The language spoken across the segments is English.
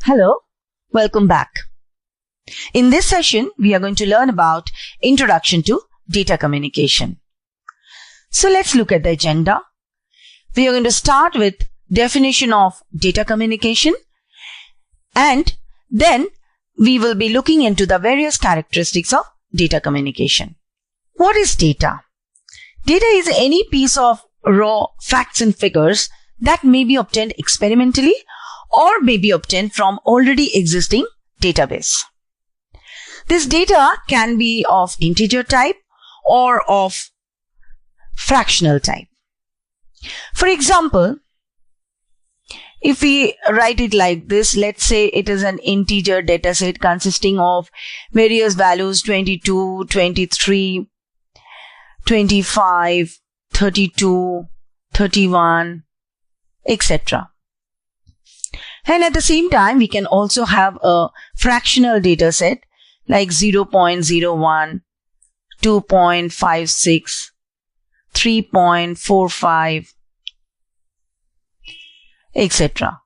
Hello, welcome back. In this session, we are going to learn about Introduction to Data Communication. So let's look at the agenda. We are going to start with definition of data communication, and then we will be looking into the various characteristics of data communication. What is data? Data is any piece of raw facts and figures that may be obtained experimentally or may be obtained from already existing database. This data can be of integer type or of fractional type. For example, if we write it like this, let's say it is an integer dataset consisting of various values 22, 23, 25, 32, 31, etc. And at the same time, we can also have a fractional data set like 0.01, 2.56, 3.45, etc.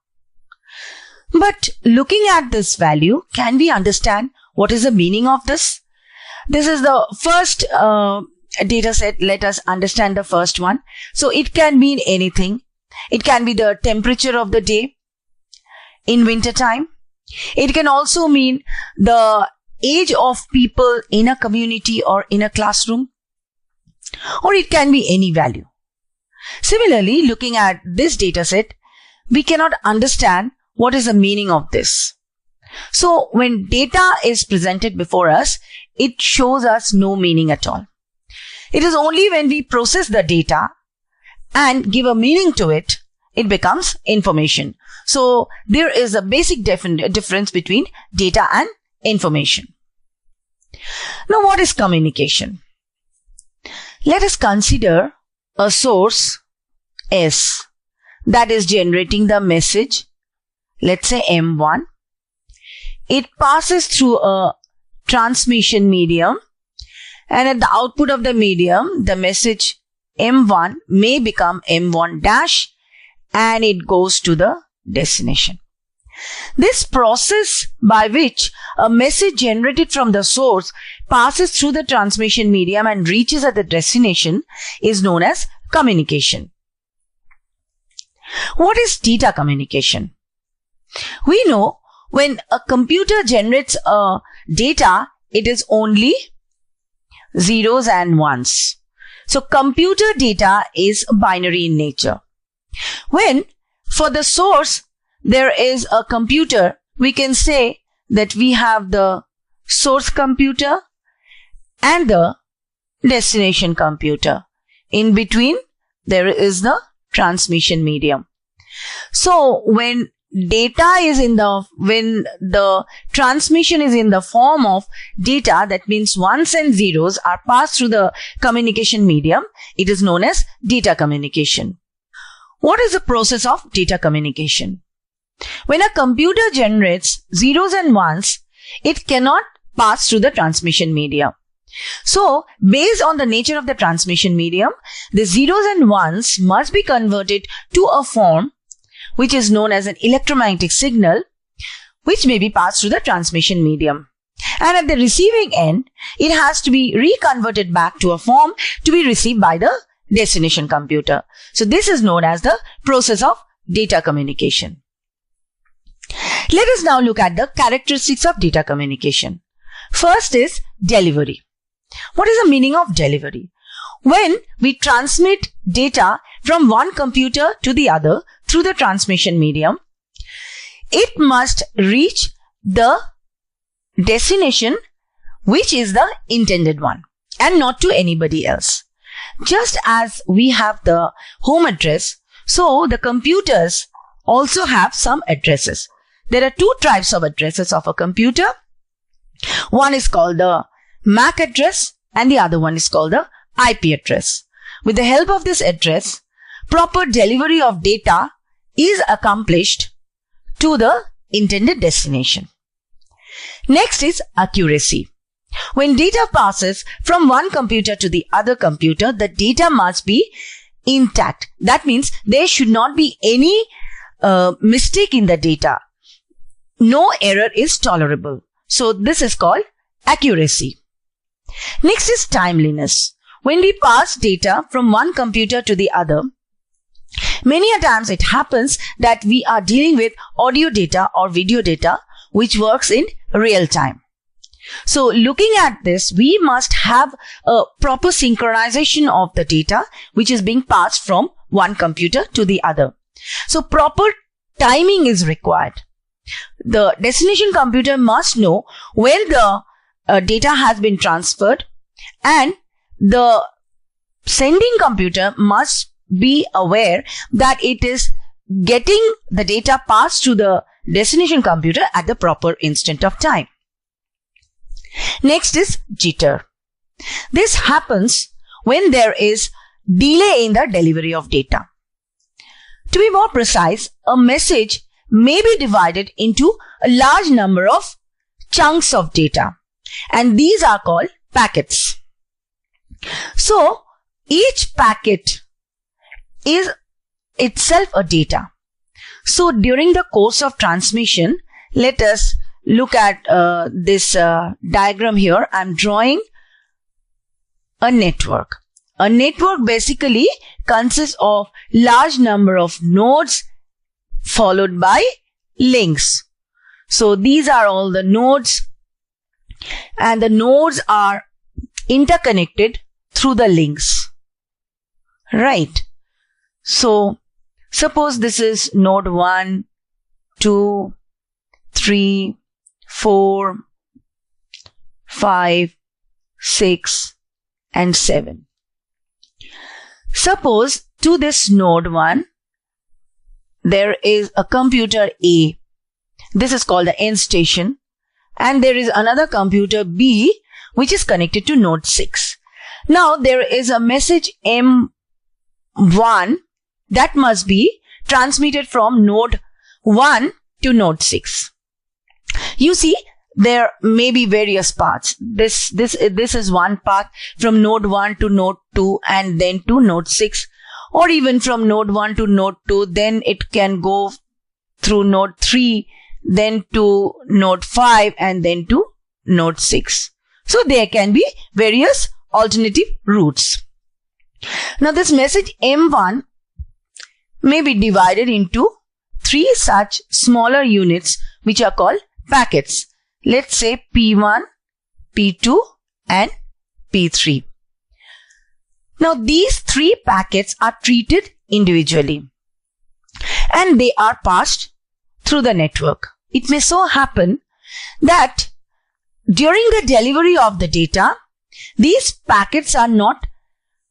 But looking at this value, can we understand what is the meaning of this? This is the first data set. Let us understand the first one. So it can mean anything. It can be the temperature of the day in winter time. It can also mean the age of people in a community or in a classroom, or it can be any value. Similarly, looking at this data set, we cannot understand what is the meaning of this. So when data is presented before us, it shows us no meaning at all. It is only when we process the data and give a meaning to it, it becomes information. So there is a basic difference between data and information. Now, what is communication? Let us consider a source S that is generating the message, let's say M1. It passes through a transmission medium, and at the output of the medium, the message M1 may become M1 dash, and it goes to the destination. This process by which a message generated from the source passes through the transmission medium and reaches at the destination is known as communication. What is data communication? We know when a computer generates a data, it is only zeros and ones. So computer data is binary in nature. When for the source there is a computer, we can say that we have the source computer and the destination computer. In between, there is the transmission medium. So when data is when the transmission is in the form of data, that means ones and zeros are passed through the communication medium, it is known as data communication. What is the process of data communication? When a computer generates zeros and ones, it cannot pass through the transmission medium. So, based on the nature of the transmission medium, the zeros and ones must be converted to a form which is known as an electromagnetic signal, which may be passed through the transmission medium. And at the receiving end, it has to be reconverted back to a form to be received by the destination computer. So, this is known as the process of data communication. Let us now look at the characteristics of data communication. First is delivery. What is the meaning of delivery? When we transmit data from one computer to the other through the transmission medium, it must reach the destination which is the intended one and not to anybody else. Just as we have the home address, so the computers also have some addresses. There are two types of addresses of a computer. One is called the MAC address and the other one is called the IP address. With the help of this address, proper delivery of data is accomplished to the intended destination. Next is accuracy. When data passes from one computer to the other computer, the data must be intact. That means there should not be any mistake in the data. no error is tolerable. So this is called accuracy. Next is timeliness. When we pass data from one computer to the other, many a times it happens that we are dealing with audio data or video data which works in real time. So looking at this, we must have a proper synchronization of the data which is being passed from one computer to the other. So proper timing is required. The destination computer must know when the data has been transferred, and the sending computer must be aware that it is getting the data passed to the destination computer at the proper instant of time. Next is jitter. This happens when there is delay in the delivery of data. To be more precise, a message may be divided into a large number of chunks of data, and these are called packets. So each packet is itself a data. So during the course of transmission, let us look at this diagram here. I'm drawing a network. A network basically consists of large number of nodes followed by links. So these are all the nodes, and the nodes are interconnected through the links. Right. So suppose this is node 1, 2, 3, 4, 5, 6, and 7. Suppose to this node 1, there is a computer A. This is called the end station. And there is another computer B which is connected to node 6. Now there is a message M1 that must be transmitted from node 1 to node 6. You see, there may be various paths. This is one path from node 1 to node 2 and then to node 6, or even from node 1 to node 2, then it can go through node 3, then to node 5, and then to node 6. So there can be various alternative routes. Now this message M1 may be divided into 3 such smaller units which are called packets. Let's say P1, P2 and P3. Now these 3 packets are treated individually and they are passed through the network. It may so happen that during the delivery of the data, these packets are not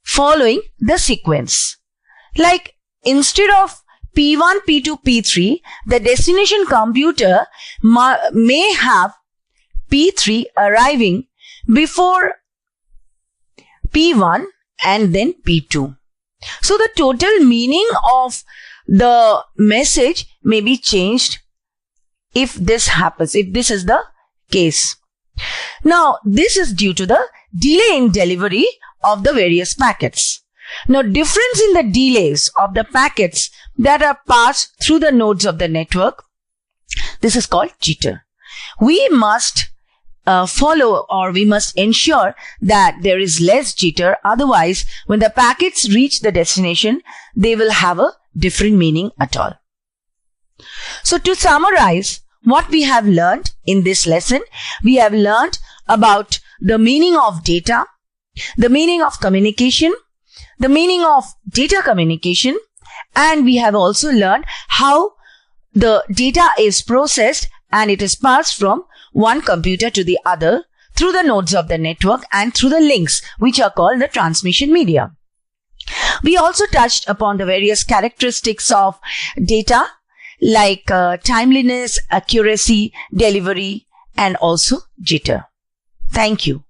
following the sequence. Like instead of P1, P2, P3, the destination computer may have P3 arriving before P1 and then P2. So the total meaning of the message may be changed if this happens, if this is the case. Now, this is due to the delay in delivery of the various packets. Now, difference in the delays of the packets that are passed through the nodes of the network, this is called jitter. We must follow, or we must ensure that there is less jitter. Otherwise, when the packets reach the destination, they will have a different meaning at all. So to summarize what we have learned in this lesson, we have learned about the meaning of data, the meaning of communication, the meaning of data communication, and we have also learned how the data is processed and it is passed from one computer to the other through the nodes of the network and through the links, which are called the transmission media. We also touched upon the various characteristics of data like timeliness, accuracy, delivery, and also jitter. Thank you.